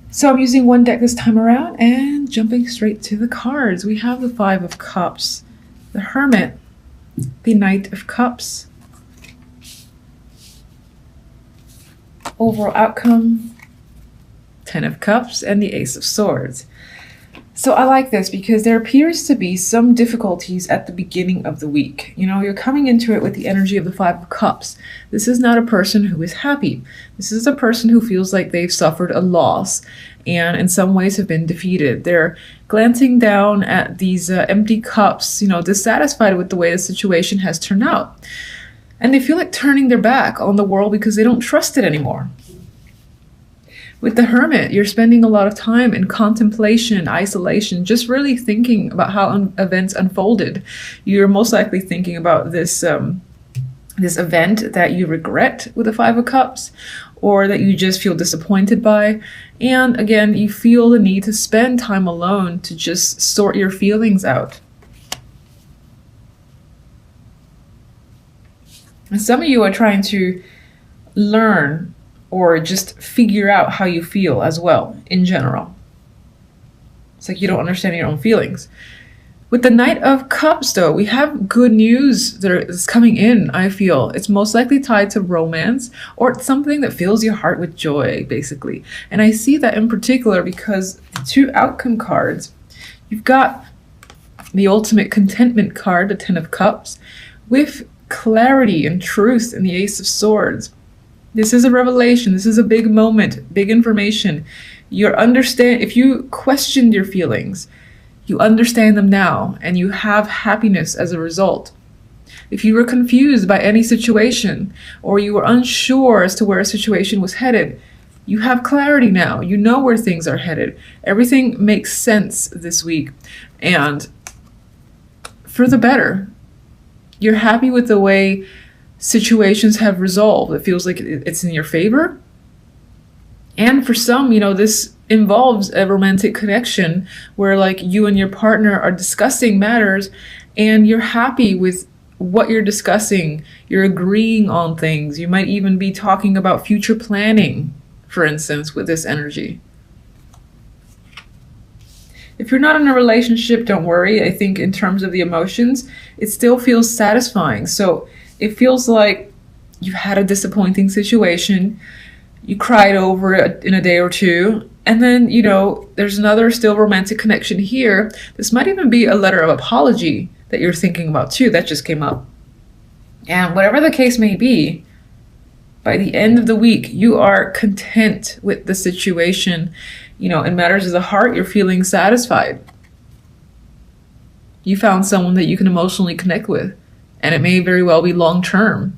So I'm using one deck this time around and jumping straight to the cards. We have the Five of Cups, the Hermit, the Knight of Cups, overall outcome, Ten of Cups, and the Ace of Swords. So I like this because there appears to be some difficulties at the beginning of the week. You know, you're coming into it with the energy of the Five of Cups. This is not a person who is happy. This is a person who feels like they've suffered a loss and in some ways have been defeated. They're glancing down at these empty cups, you know, dissatisfied with the way the situation has turned out. And they feel like turning their back on the world because they don't trust it anymore. With the Hermit, you're spending a lot of time in contemplation, isolation, just really thinking about how events unfolded. You're most likely thinking about this event that you regret with the Five of Cups, or that you just feel disappointed by. And again, you feel the need to spend time alone to just sort your feelings out. And some of you are trying to learn or just figure out how you feel as well, in general. It's like you don't understand your own feelings. With the Knight of Cups, though, we have good news that is coming in, I feel. It's most likely tied to romance or it's something that fills your heart with joy, basically. And I see that in particular because the two outcome cards, you've got the ultimate contentment card, the Ten of Cups, with clarity and truth in the Ace of Swords. This is a revelation. This is a big moment, big information. If you questioned your feelings, you understand them now and you have happiness as a result. If you were confused by any situation or you were unsure as to where a situation was headed, you have clarity now. You know where things are headed. Everything makes sense this week and for the better. You're happy with the way situations have resolved. It feels like it's in your favor. And for some, you know, this involves a romantic connection where like you and your partner are discussing matters and you're happy with what you're discussing. You're agreeing on things. You might even be talking about future planning, for instance, with this energy. If you're not in a relationship, don't worry. I think in terms of the emotions, it still feels satisfying. So it feels like you've had a disappointing situation, you cried over it in a day or two, and then, you know, there's another still romantic connection here. This might even be a letter of apology that you're thinking about too. That just came up. And whatever the case may be, by the end of the week, you are content with the situation. You know, in matters of the heart, you're feeling satisfied. You found someone that you can emotionally connect with. And it may very well be long-term.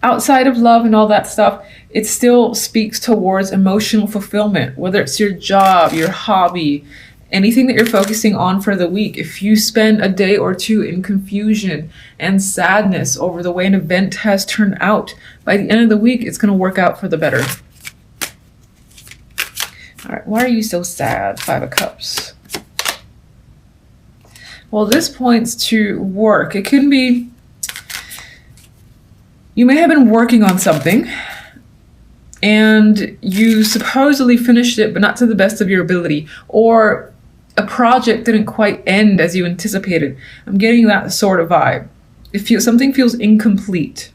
Outside of love and all that stuff, it still speaks towards emotional fulfillment, whether it's your job, your hobby, anything that you're focusing on for the week. If you spend a day or two in confusion and sadness over the way an event has turned out, by the end of the week, it's going to work out for the better. All right, why are you so sad? Five of Cups. Well, this points to work. It can be, you may have been working on something and you supposedly finished it, but not to the best of your ability, or a project didn't quite end as you anticipated. I'm getting that sort of vibe. Something feels incomplete.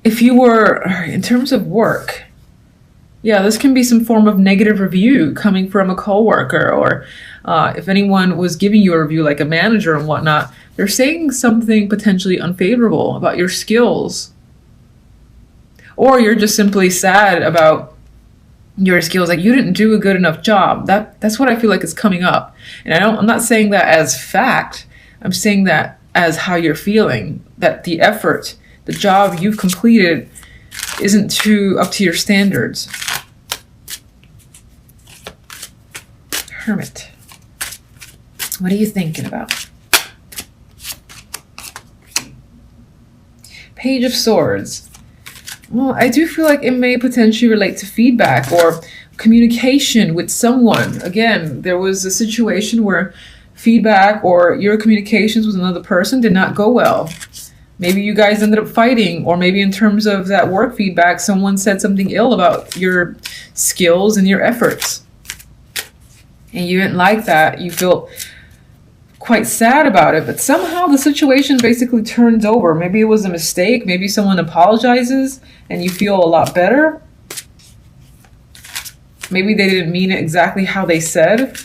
If you were, in terms of work, yeah, this can be some form of negative review coming from a coworker, or if anyone was giving you a review, like a manager and whatnot, they're saying something potentially unfavorable about your skills. Or you're just simply sad about your skills, like you didn't do a good enough job. That's what I feel like is coming up. And I'm not saying that as fact. I'm saying that as how you're feeling, that the effort, the job you've completed isn't up to your standards. Hermit. What are you thinking about? Page of Swords. Well, I do feel like it may potentially relate to feedback or communication with someone. Again, there was a situation where feedback or your communications with another person did not go well. Maybe you guys ended up fighting, or maybe in terms of that work feedback, someone said something ill about your skills and your efforts. And you didn't like that. You feel quite sad about it, but somehow the situation basically turns over. Maybe it was a mistake. Maybe someone apologizes and you feel a lot better. Maybe they didn't mean it exactly how they said.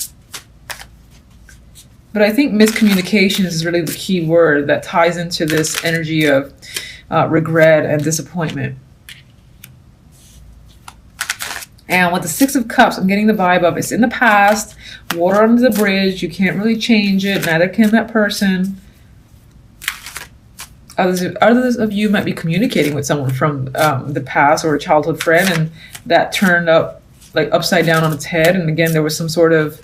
But I think miscommunication is really the key word that ties into this energy of regret and disappointment. And with the Six of Cups, I'm getting the vibe of it's in the past, water under the bridge, you can't really change it, neither can that person. Others of you might be communicating with someone from the past or a childhood friend, and that turned up like upside down on its head. And again, there was some sort of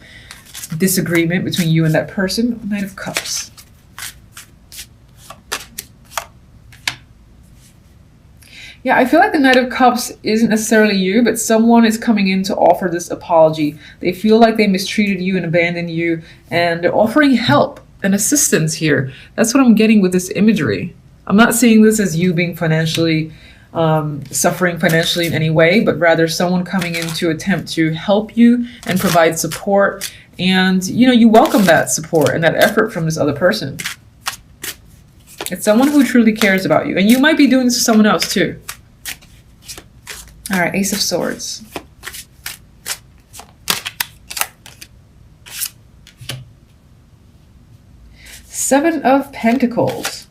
disagreement between you and that person. Knight of Cups. Yeah, I feel like the Knight of Cups isn't necessarily you, but someone is coming in to offer this apology. They feel like they mistreated you and abandoned you, and they're offering help and assistance here. That's what I'm getting with this imagery. I'm not seeing this as you being financially suffering financially in any way, but rather someone coming in to attempt to help you and provide support. And, you know, you welcome that support and that effort from this other person. It's someone who truly cares about you. And you might be doing this to someone else too. All right, Ace of Swords. Seven of Pentacles.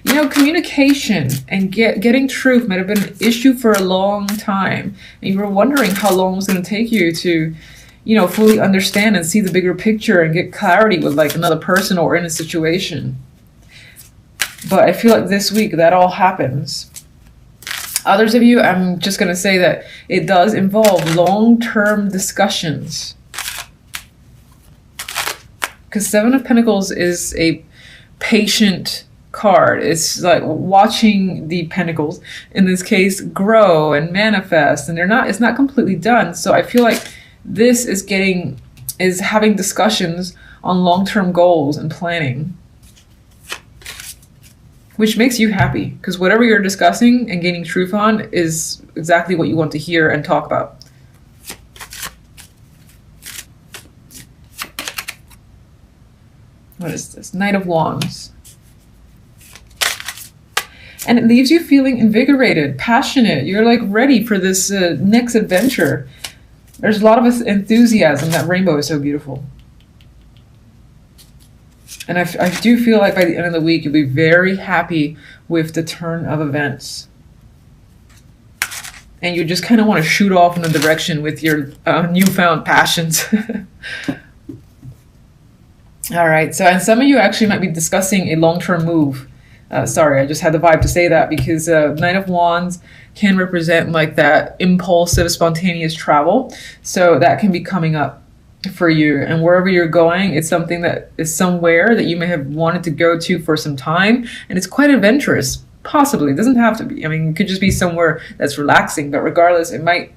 You know, communication and getting truth might have been an issue for a long time. And you were wondering how long it was going to take you to, you know, fully understand and see the bigger picture and get clarity with like another person or in a situation. But I feel like this week that all happens. Others of you, I'm just going to say that it does involve long-term discussions. Because Seven of Pentacles is a patient card. It's like watching the pentacles, in this case, grow and manifest. And it's not completely done. So I feel like this is having discussions on long-term goals and planning, which makes you happy because whatever you're discussing and gaining truth on is exactly what you want to hear and talk about. What is this? Knight of Wands. And it leaves you feeling invigorated, passionate. You're like ready for this next adventure. There's a lot of enthusiasm. That rainbow is so beautiful. And I do feel like by the end of the week, you'll be very happy with the turn of events. And you just kind of want to shoot off in a direction with your newfound passions. All right. So, and some of you actually might be discussing a long-term move. Sorry, I just had the vibe to say that because Knight of Wands can represent like that impulsive, spontaneous travel. So that can be coming up for you, and wherever you're going, it's something that is somewhere that you may have wanted to go to for some time, and it's quite adventurous. Possibly, it doesn't have to be. I mean, it could just be somewhere that's relaxing, but regardless, it might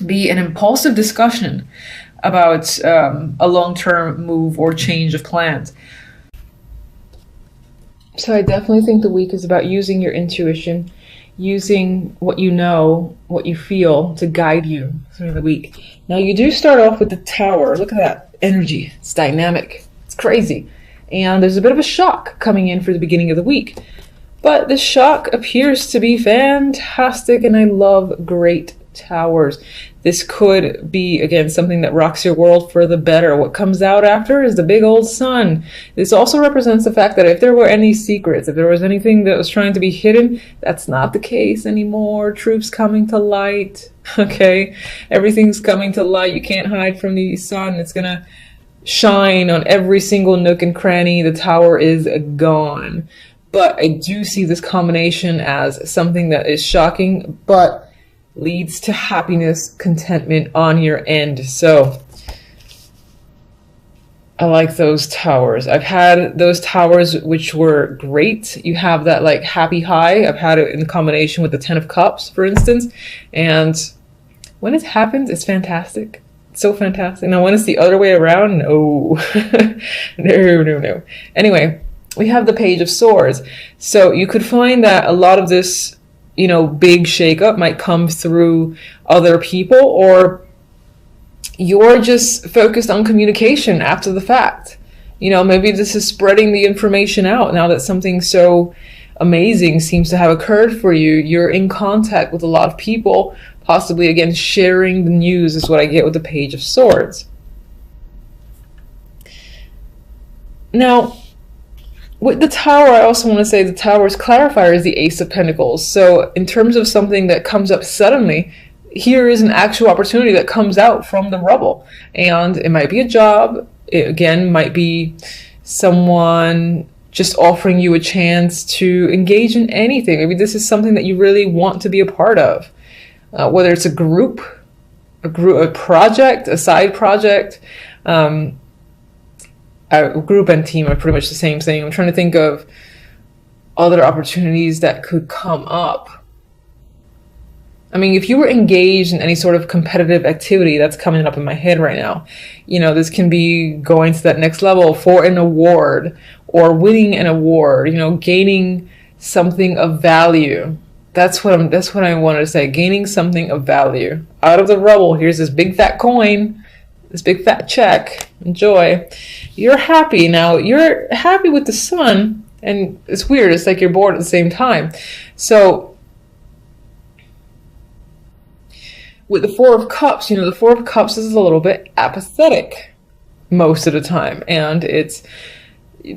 be an impulsive discussion about a long-term move or change of plans. So I definitely think the week is about using your intuition, using what you know, what you feel to guide you through the week. Now you do start off with the Tower. Look at that energy. It's dynamic. It's crazy. And there's a bit of a shock coming in for the beginning of the week. But the shock appears to be fantastic, and I love great towers. This could be, again, something that rocks your world for the better. What comes out after is the big old sun. This also represents the fact that if there were any secrets, if there was anything that was trying to be hidden, that's not the case anymore. Truth's coming to light, okay? Everything's coming to light. You can't hide from the sun. It's gonna shine on every single nook and cranny. The Tower is gone. But I do see this combination as something that is shocking, but leads to happiness, contentment on your end. So I like those towers. I've had those towers which were great. You have that like happy high. I've had it in combination with the 10 of Cups, for instance. And when it happens, it's fantastic. It's so fantastic. Now when it's the other way around, no. No. Anyway, we have the Page of Swords. So you could find that a lot of this, big shakeup might come through other people, or you're just focused on communication after the fact. Maybe this is spreading the information out now that something so amazing seems to have occurred for you. You're in contact with a lot of people, possibly again sharing the news is what I get with the Page of Swords. Now, with the Tower, I also want to say the Tower's clarifier is the Ace of Pentacles. So in terms of something that comes up suddenly, here is an actual opportunity that comes out from the rubble. And it might be a job. It, again, might be someone just offering you a chance to engage in anything. Maybe this is something that you really want to be a part of. Whether it's a group, a project, a side project, a group and team are pretty much the same thing. I'm trying to think of other opportunities that could come up. I mean, if you were engaged in any sort of competitive activity, that's coming up in my head right now. This can be going to that next level for an award or winning an award, gaining something of value. That's what I wanted to say. Gaining something of value. Out of the rubble, here's this big fat coin, this big fat check. Enjoy. You're happy. Now, you're happy with the Sun, and it's weird. It's like you're bored at the same time. So with the Four of Cups, the Four of Cups is a little bit apathetic most of the time. And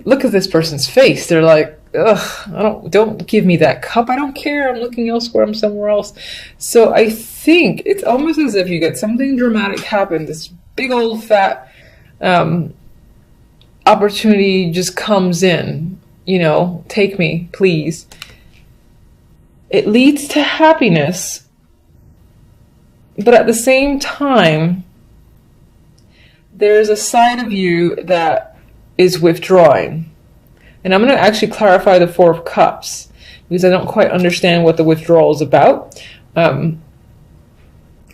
look at this person's face. They're like, ugh, don't give me that cup. I don't care. I'm looking elsewhere. I'm somewhere else. So I think it's almost as if you get something dramatic happen. This big old fat opportunity just comes in. Take me, please. It leads to happiness. But at the same time, there's a side of you that is withdrawing. And I'm going to actually clarify the Four of Cups because I don't quite understand what the withdrawal is about.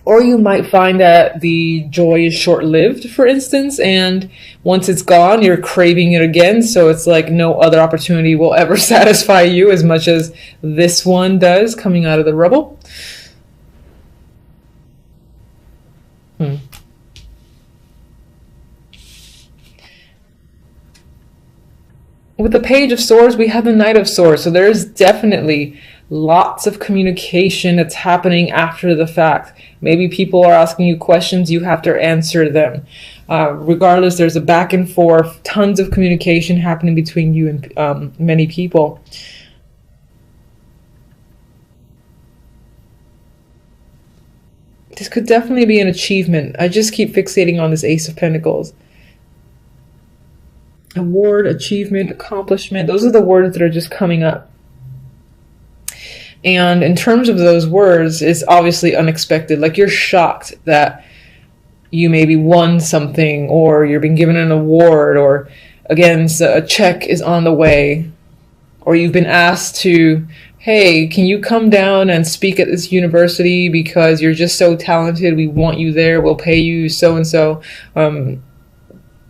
Or you might find that the joy is short-lived, for instance, and once it's gone, you're craving it again. So it's like no other opportunity will ever satisfy you as much as this one does coming out of the rubble. With the Page of Swords, we have the Knight of Swords. So there's definitely lots of communication that's happening after the fact. Maybe people are asking you questions, you have to answer them. Regardless, there's a back and forth, tons of communication happening between you and many people. This could definitely be an achievement. I just keep fixating on this Ace of Pentacles. Award, achievement, accomplishment. Those are the words that are just coming up. And in terms of those words, it's obviously unexpected. Like you're shocked that you maybe won something, or you're being given an award, or again, so a check is on the way, or you've been asked to, hey, can you come down and speak at this university because you're just so talented, we want you there, we'll pay you so-and-so.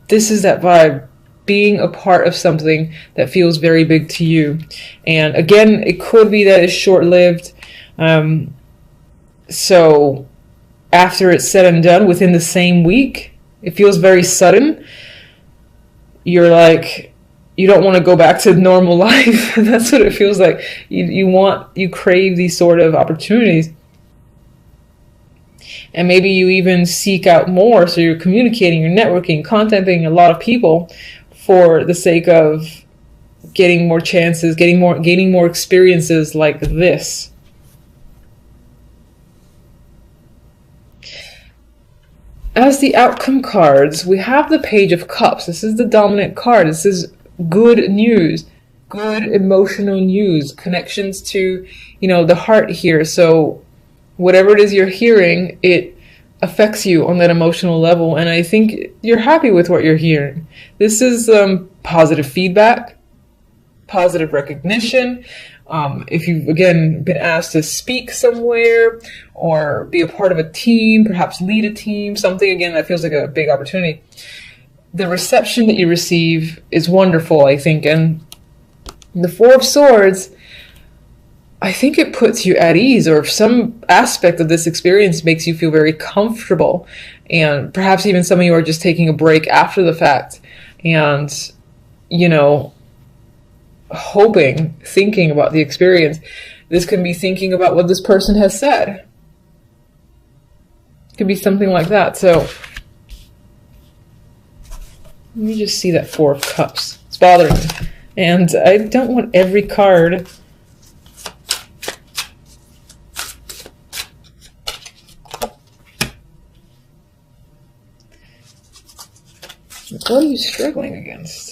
This is that vibe, being a part of something that feels very big to you. And again, it could be that it's short-lived. So after it's said and done, within the same week, it feels very sudden. You're like, you don't want to go back to normal life. That's what it feels like. You crave these sort of opportunities. And maybe you even seek out more. So you're communicating, you're networking, contacting a lot of people for the sake of getting more chances, gaining more experiences like this. As the outcome cards, we have the Page of Cups. This is the dominant card. This is good news, good emotional news, connections to, the heart here. So whatever it is you're hearing, it affects you on that emotional level. And I think you're happy with what you're hearing. This is positive feedback, positive recognition. If you've, again, been asked to speak somewhere or be a part of a team, perhaps lead a team, something, again, that feels like a big opportunity. The reception that you receive is wonderful, I think. And The Four of Swords, I think it puts you at ease, or some aspect of this experience makes you feel very comfortable. And perhaps even some of you are just taking a break after the fact and, you know, hoping, thinking about the experience. This can be thinking about what this person has said. It could be something like that. So let me just see that Four of Cups. It's bothering me. And I don't want every card. What are you struggling against?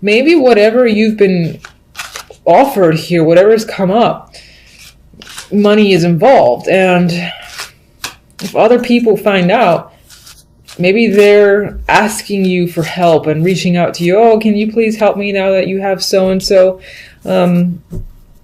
Maybe whatever you've been offered here, whatever's come up, money is involved. And if other people find out, maybe they're asking you for help and reaching out to you. Oh, can you please help me now that you have so-and-so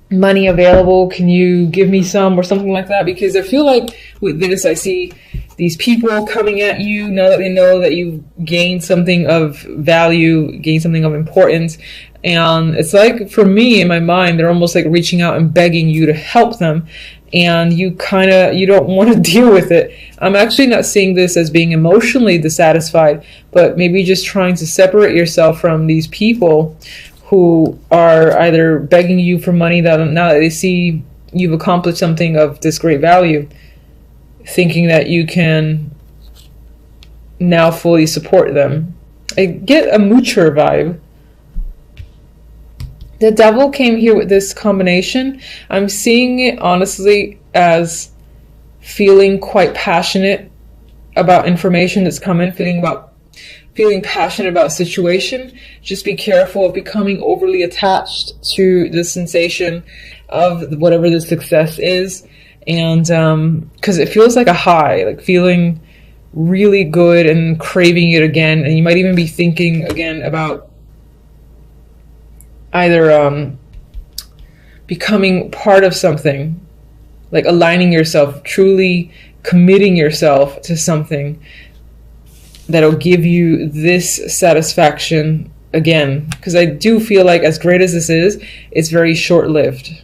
money available? Can you give me some, or something like that? Because I feel like with this, I see these people coming at you now that they know that you've gained something of value, gained something of importance. And it's like, for me, in my mind, they're almost like reaching out and begging you to help them. And you don't want to deal with it. I'm actually not seeing this as being emotionally dissatisfied, but maybe just trying to separate yourself from these people who are either begging you for money that now that they see you've accomplished something of this great value, thinking that you can now fully support them. I get a moocher vibe. The Devil came here with this combination. I'm seeing it honestly as feeling quite passionate about information that's coming, feeling passionate about a situation. Just be careful of becoming overly attached to the sensation of whatever the success is. And because it feels like a high, like feeling really good and craving it again. And you might even be thinking again about either becoming part of something, like aligning yourself, truly committing yourself to something that'll give you this satisfaction again. Because I do feel like, as great as this is, it's very short-lived.